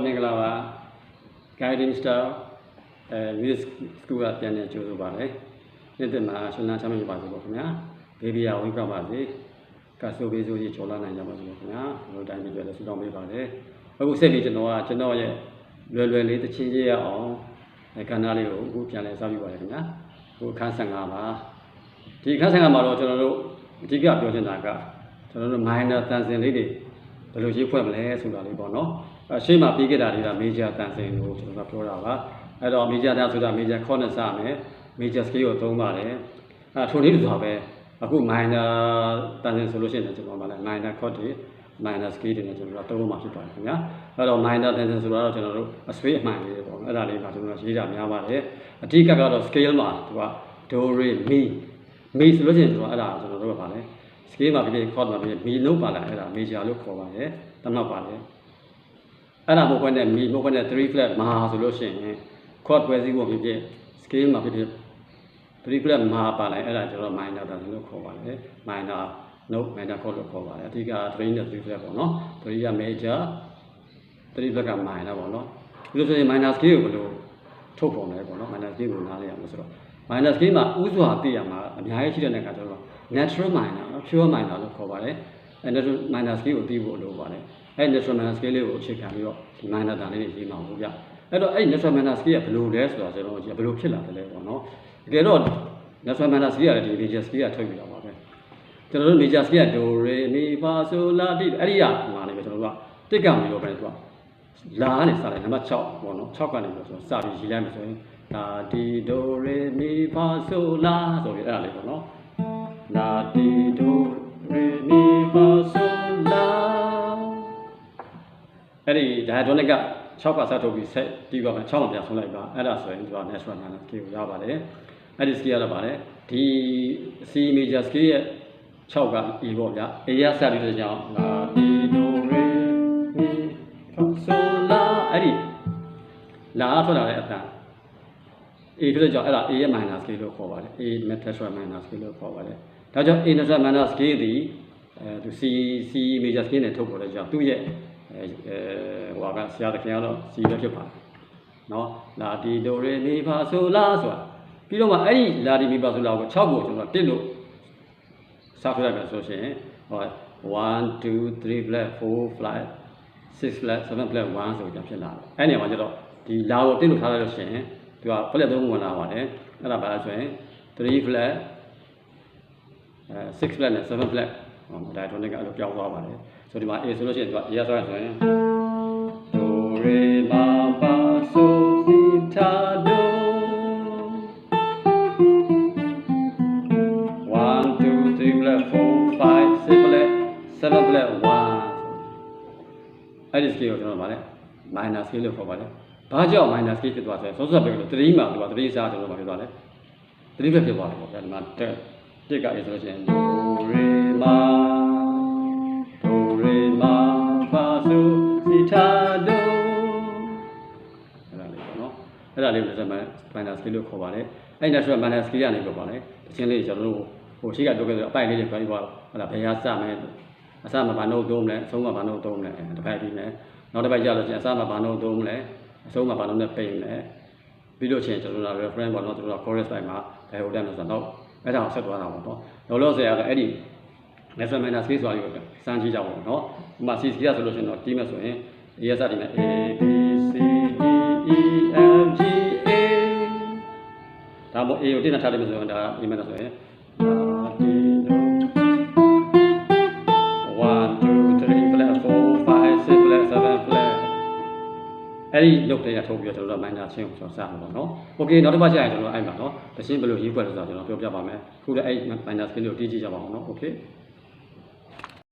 မင်္ဂလာပါ guiding star music school ကပြန်နေကြိုးဆိုပါလေနေ့တည်းမှာရှင်နာချမ်းမြေပါစေပေါ့ခင်ဗျာဘေဘီယာဝိကပါစေကဆိုဘေးဆိုကြီးကျော်လာနိုင်ကြပါစေခင်ဗျာတို့တိုင်းပြည်လည်းဆုတောင်းပေးပါလေအခုဆက်ပြီးကျွန်တော်ရဲ့လွယ်လွယ်လေးတချင်းကြီးရအောင်ကဏ္ဍလေးကိုအခုပြန်လဲစပြီးပါလေခင်ဗျာအခုအခန်း15ပါဒီအခန်း15မှာတော့ကျွန်တော်တို့အဓိကပြောချင်တာကကျွန်တော်တို့ minor တန်စင်လေးတွေဘယ်လိုရေးဖွဲ့မလဲဆိုတာလေးပေါ့နော်ရှေ့မှာပြီးခဲ့တာတွေက major တန်စင်ကိုကျွန်တော်ပြောတာပါအဲ့တော့ major တန်ဆိုတာ major chord နဲ့စမယ် major scale ကိုသုံးပါတယ်ထိုနည်းတူစွာပဲအခု minor တန်စင်ဆိုလို့ရှိရင်ကျွန်တော်ဗာလဲ minor chord တွေ minor scale တွေနဲ့ကျွန်တော်သုံးမှာဖြစ်ပါတယ်ခင်ဗျာအဲ့တော့ minor တန်စင်ဆိုတော့ကျွန်တော်တို့အဆွေးအမှန်လေးပေါ့အဲ့ဒါလေးပါကျွန်တော်ရေးတာများပါတယ်အဓိကကတော့ scale မှာသူက do re mi mi ဆိုလို့ရှိရင်ကျွန်တော်အဲ့ဒါကျွန်တော်တို့ဗာလဲscale မှာပြီး chord မှာပြီး mi လို့ပါလာအဲ့ဒါ major လို့ခေါ်ပါတယ်တမတ်ပါတယ်အဲ့ဒါမဟုတ်ဘဲနဲ့ mi မဟုတ်ဘဲနဲ့3 flat မဟာဆိုလို့ရှိရင် chord ပွဲစည်းဖို့ဖြစ် scale မှာဖြစ်3 flat မဟာပါလိုက်အဲ့ဒါကျွန်တော် minor တန်လို့ခေါ်ပါတယ် minor note minor chord လို့ခေါ်ပါတယ်အဓိက3နဲ့3 flat ပေါ့နော်3က major 3 flat က minor ပေါ့နော်ဒီလိုဆိုရင် minor scale ကိုဘယ်လိုထုတ်ပုံလဲပေါ့နော် minor scale ကိုနားလည်ရမှာဆိုတော့ minor scale မှာဥစွာသိရမှာအများကြီးရှိတဲ့အခါကျတော့ natural minor pure minor လို့ခေါ်ပါတယ်အဲ natural minor scale ကိုသိဖို့လိုပါတယ်အဲ natural minor scale လေးကိုအခြေခံပြီးတော့ဒီ minor တန်လေးတွေရေးမှာဟုတ်ဗျအဲ့တော့အဲ့ natural minor scale ကဘယ်လိုလဲဆိုတာကျွန်တော်ဘယ်လိုဖြစ်လာတယ်လဲပေါ့နော်တကယ်တော့ natural minor scale ကဒီ major scale ကထုတ်ပြီးတော့ပါပဲကျွန်တော်တို့ major scale က do re mi fa sol la ti အဲ့ဒီကမှာနေပဲကျွန်တော်တို့ကတစ်ကံပြီးတော့ပဲသူကလာကနေစလိုက်နံပါတ်6ပေါ့နော်6ကနေပြီးတော့စပြီးရေးလိုက်မယ်ဆိုရင်လာတီ do re mi fa sol la ဆိုပြီးအဲ့ဒါလေးပေါ့နော်လာတီ do re mi fa sol la အဲ့ဒီ diatonic က6ပါစထုတ်ပြီးဆက်ပြီးတော့6မှာပြန်ဆုံးလိုက်ပါအဲ့ဒါဆိုရင်သူက natural minor scale ကိုရပါတယ်အဲ့ဒီ scale ရတော့ပါတယ်ဒီ C major scale ရဲ့6က E ပေါ့ဗျာ A ရစပြီးတော့ကြောင်းလာ E do re mi fa sol la အဲ့ဒီလာထွက်လာတဲ့အတန် A ဖြစ်တဲ့ကြောင့်အဲ့ဒါ A ရဲ့ minor scale လို့ခေါ်ပါတယ် A natural minor scale လို့ခေါ်ပါတယ်ဒါကြောင့် A natural minor scale ဒီသူ C major scale နဲ့ထုတ်ပေါ်တဲ့ကြောင့်သူ့ရဲ့ဟိုကဆရာတခင်ကတော့ C ပဲဖြစ်ပါတယ်နော်လာတီဒိုရေမီဖာဆိုလာဆိုတာပြီးတော့မှအဲ့ဒီလာတီမီဖာဆိုလာကို6ကိုကျွန်တော်တစ်လို့စဖလိုက်မယ်ဆိုရှင်ဟော1 2 3 flat 4 flat 6 flat 7 flat 1ဆိုပြန်ဖြစ်လာတယ်အဲ့နေရာမှာကျတော့ဒီလာကိုတစ်လို့ထားလိုက်လို့ရှင်သူက flat 3ဝင်လာပါတယ်အဲ့ဒါဘာလဲဆိုရင်3 flat 6 flat နဲ့7 flat ဟောဒါတော့လည်းအဲ့လိုပြောင်းသွားပါတယ်ဆိုဒီမှာ A ဆိုလို့ရှိရင်သူက A ရဆိုရင် do re ma fa sol si ta do 1 2 3 flat 4 5 6 flat 7 flat 1အဲ့ဒီ scale ကိုကျွန်တော်ဗာလဲ minor scale လို့ခေါ်ပါတယ်ဘာကြောင့် minor scale ဖြစ်သွားလဲဆိုတော့ပြောလို့3မှာသူက3စားကျွန်တော်ဗာဖြစ်သွားတယ်3ပဲဖြစ်သွားတယ်ပေါ့ဗျာဒီမှာတစ်က A ဆိုလို့ရှိရင် do re ma fa sol si ta do အဲ့ဒါလေးပေါ့နော်အဲ့ဒါလေး minor scale လို့ခေါ်ပါတယ်အဲ့ natural minor scale ကနေပြောပါလေတခြင်းလေးကျွန်တော်တို့ဟိုရှိကပြောခဲ့ဆိုအပိုက်လေးတွေပြောပြီးတော့ဟလာဘယ်ဟာစမယ်အစမှာဘာနှုတ်သုံးမလဲအဆုံးမှာဘာနှုတ်သုံးမလဲတစ်ပိုက်ပြီးမယ်နောက်တစ်ပိုက်ကြလို့ချင်းအစမှာဘာနှုတ်သုံးမလဲအဆုံးမှာဘာနှုတ်နဲ့ပိတ်မလဲပြီးလို့ချင်းကျွန်တော်တို့ reference ပေါ့နော်ကျွန်တော်တို့ chorus ပိုင်းမှာဘယ်ဟိုတက်လို့ဆိုတော့အဲ့ဒါကိုဆက်သွားတာပေါ့နော်လောလောဆယ်ကတော့အဲ့ဒီ natural minor scale ဆိုတာကိုစမ်းကြည့်ကြပါဦးနော်ဒီမှာ C scale ဆိုလို့ရှိရင်တော့တီးမယ်ဆိုရင် A ရစတင်မယ် A B C D E F G A ဒါမို့ A ကိုတင်ထားတယ်ဆိုရင်ဒါဒီမှာဆိုရင်အဲ့ဒီလုပ်တဲ့ရထုတ်ပြီးတော့ကျွန်တော်တို့ minor ချင်းကိုကျွန်တော်စမှာပေါ့နော်။ Okay နောက်တစ်ပတ်ကျရင်ကျွန်တော်အဲ့မှာနော်။တရှင်းဘယ်လိုရေးဖွဲ့လဲဆိုတော့ကျွန်တော်ပြောပြပါမယ်။ခုလည်းအဲ့ minor scale ကိုတီးကြည့်ကြပါအောင်နော်။ Okay